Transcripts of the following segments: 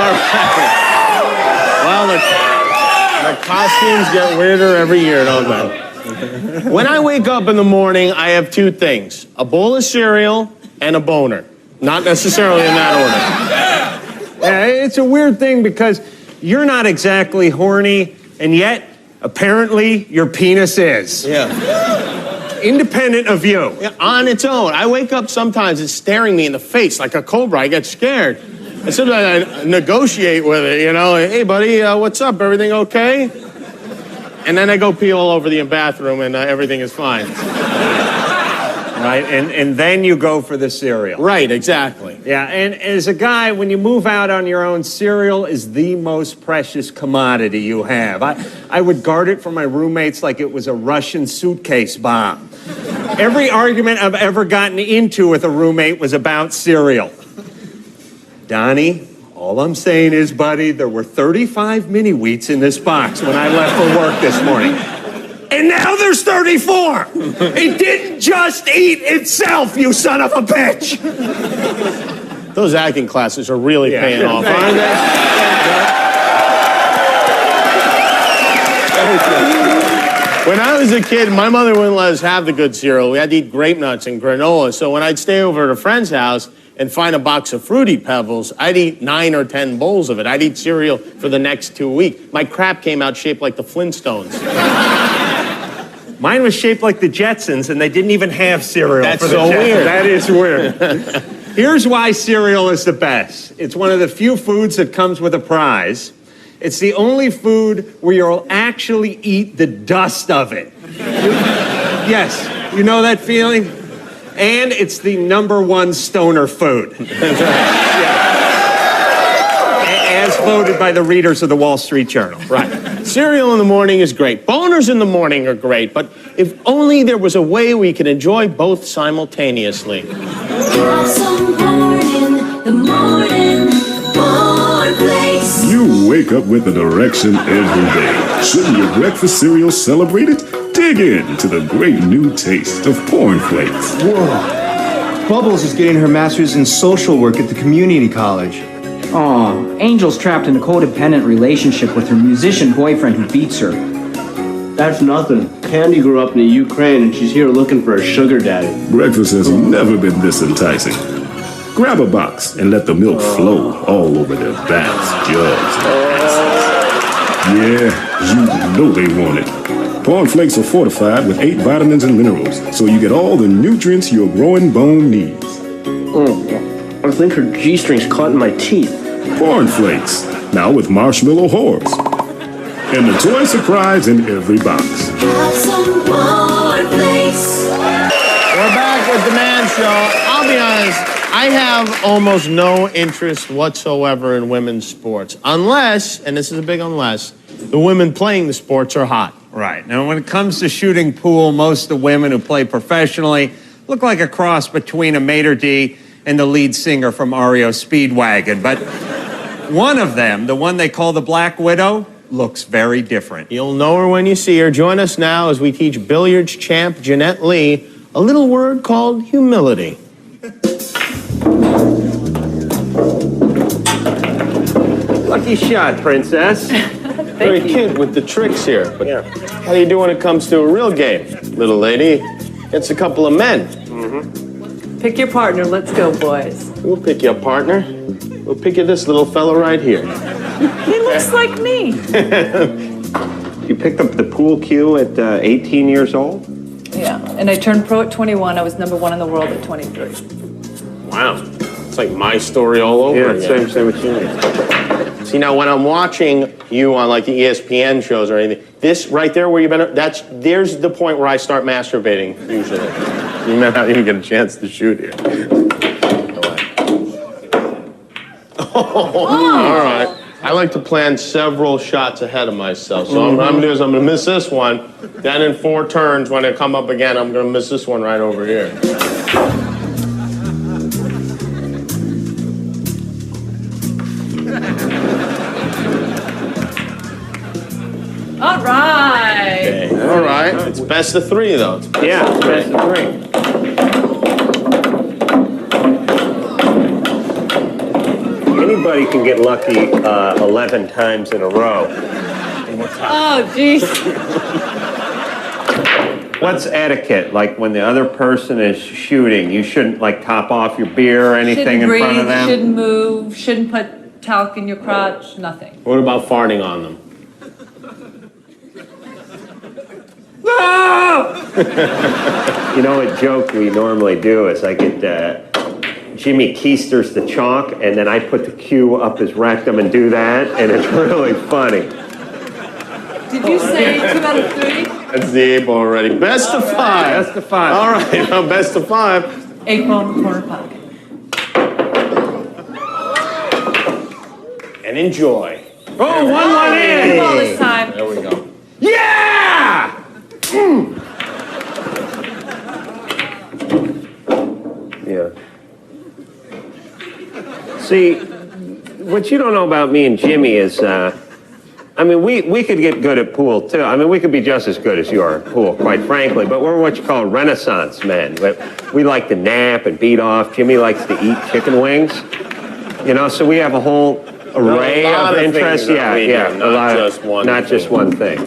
right. Well, the costumes get weirder every year, don't they? When I wake up in the morning, I have two things. A bowl of cereal and a boner. Not necessarily in that order. Yeah, it's a weird thing because you're not exactly horny, and yet, apparently, your penis is. Yeah. Independent of you. Yeah, on its own. I wake up sometimes, it's staring me in the face like a cobra. I get scared. And sometimes I negotiate with it, you know. Hey, buddy, what's up? Everything okay? And then I go pee all over the bathroom and everything is fine. Right, and then you go for the cereal. Right, exactly. Yeah, and as a guy, when you move out on your own, cereal is the most precious commodity you have. I would guard it from my roommates like it was a Russian suitcase bomb. Every argument I've ever gotten into with a roommate was about cereal. Donnie, all I'm saying is, buddy, there were 35 mini-wheats in this box when I left for work this morning. And now there's 34! It didn't just eat itself, you son of a bitch! Those acting classes are really paying off, aren't they? When I was a kid, my mother wouldn't let us have the good cereal. We had to eat grape nuts and granola. So when I'd stay over at a friend's house and find a box of Fruity Pebbles, I'd eat 9 or 10 bowls of it. I'd eat cereal for the next 2 weeks. My crap came out shaped like the Flintstones. Mine was shaped like the Jetsons, and they didn't even have cereal. That's for the so Jetsons. weird. That is weird. Here's why cereal is the best. It's one of the few foods that comes with a prize. It's the only food where you'll actually eat the dust of it. Yes, you know that feeling? And it's the #1 stoner food. As voted by the readers of the Wall Street Journal. Right. Cereal in the morning is great. Boners in the morning are great, but if only there was a way we could enjoy both simultaneously. Have some corn in the morning, Corn Flakes. You wake up with an erection every day. Shouldn't your breakfast cereal celebrate it? Dig in to the great new taste of Corn Flakes. Whoa. Bubbles is getting her master's in social work at the community college. Aw, Angel's trapped in a codependent relationship with her musician boyfriend who beats her. That's nothing. Candy grew up in the Ukraine and she's here looking for a sugar daddy. Breakfast has never been this enticing. Grab a box and let the milk flow all over their backs, jugs, and asses. Yeah, you know they want it. Corn Flakes are fortified with 8 vitamins and minerals, so you get all the nutrients your growing bone needs. I think her G-string's caught in my teeth. Corn Flakes, now with marshmallow whores. And the toy surprise in every box. Have some Corn Flakes. We're back with the Man Show. I'll be honest, I have almost no interest whatsoever in women's sports. Unless, and this is a big unless, the women playing the sports are hot. Right. Now, when it comes to shooting pool, most of the women who play professionally look like a cross between a maitre d' and the lead singer from REO Speedwagon. But one of them, the one they call the Black Widow, looks very different. You'll know her when you see her. Join us now as we teach billiards champ Jeanette Lee a little word called humility. Lucky shot, princess. Very cute with the tricks here. But how do you do when it comes to a real game, little lady? It's a couple of men. Pick your partner. Let's go, boys. We'll pick you a partner. We'll pick you this little fella right here. He looks like me. You picked up the pool cue at 18 years old? Yeah, and I turned pro at 21. I was #1 in the world at 23. Wow. It's like my story all over again. Same with you. See, now when I'm watching you on like the ESPN shows or anything, this right there where you've been, there's the point where I start masturbating, usually. You may not even get a chance to shoot here. All right. I like to plan several shots ahead of myself. So what I'm going to do is I'm going to miss this one. Then in 4 turns, when I come up again, I'm going to miss this one right over here. All right. Okay. All right. It's best of 3, though. It's best of 3. everybody can get lucky 11 times in a row. Oh, jeez. What's etiquette? Like when the other person is shooting, you shouldn't like top off your beer or anything Shouldn't in front of breathe, them? shouldn't move, shouldn't put talc in your crotch, nothing. What about farting on them? No! You know, a joke we normally do is I get Jimmy Keisters the chalk, and then I put the Q up his rectum and do that, and it's really funny. Did you say 2 out of 3? That's the 8 ball already. Best of 5. Best of 5. All right, now best of 5. 8 ball in the corner pocket. And enjoy. Oh, 1 in! 2 ball this time. There we go. Yeah! Yeah. See, what you don't know about me and Jimmy is, I mean, we could get good at pool too. I mean, we could be just as good as you are at pool, quite frankly, but we're what you call Renaissance men. We like to nap and beat off. Jimmy likes to eat chicken wings. You know, so we have a whole array of interests. Yeah, a lot of, not just one thing.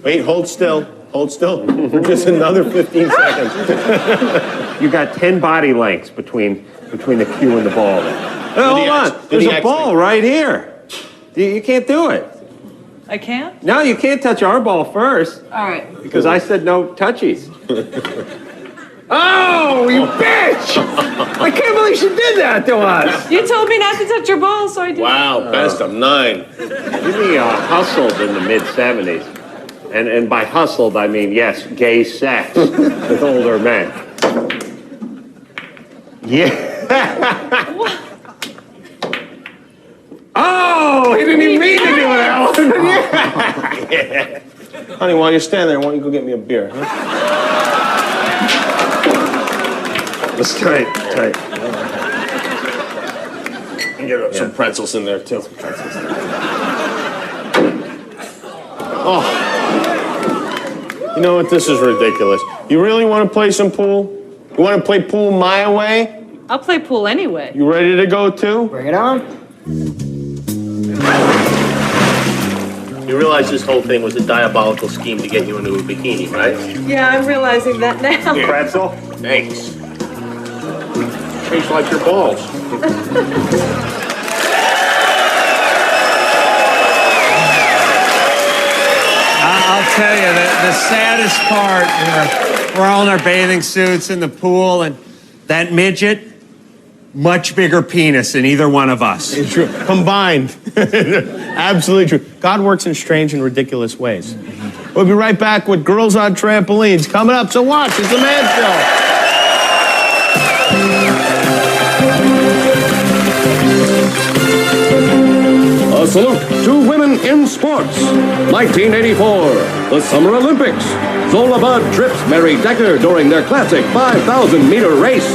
Wait, hold still. Hold still. For just another 15 seconds. You got 10 body lengths between the cue and the ball. Oh, hold on. There's a ball right here. You can't do it. I can't? No, you can't touch our ball first. All right. Because I said no touchies. Oh, you bitch! I can't believe she did that to us. You told me not to touch your ball, so I did. Wow, best of 9. Jimmy hustled in the mid-70s. And by hustled, I mean, yes, gay sex with older men. Yeah. Oh, he didn't even mean to do that. Yeah. Honey, while you're standing there, why don't you go get me a beer? Huh? Let's tight. And get some pretzels in there, too. Oh. You know what? This is ridiculous. You really want to play some pool? You want to play pool my way? I'll play pool anyway. You ready to go, too? Bring it on. You realize this whole thing was a diabolical scheme to get you into a bikini, right? Yeah, I'm realizing that now. Pretzel? Thanks. Tastes like your balls. I'll tell you, the saddest part, we're all in our bathing suits in the pool, and that midget, much bigger penis than either one of us. It's true. Combined. Absolutely true. God works in strange and ridiculous ways. We'll be right back with Girls on Trampolines coming up. So watch, it's the Man Show. A salute to women in sports. 1984, the Summer Olympics. Zola Budd trips Mary Decker during their classic 5,000-meter race.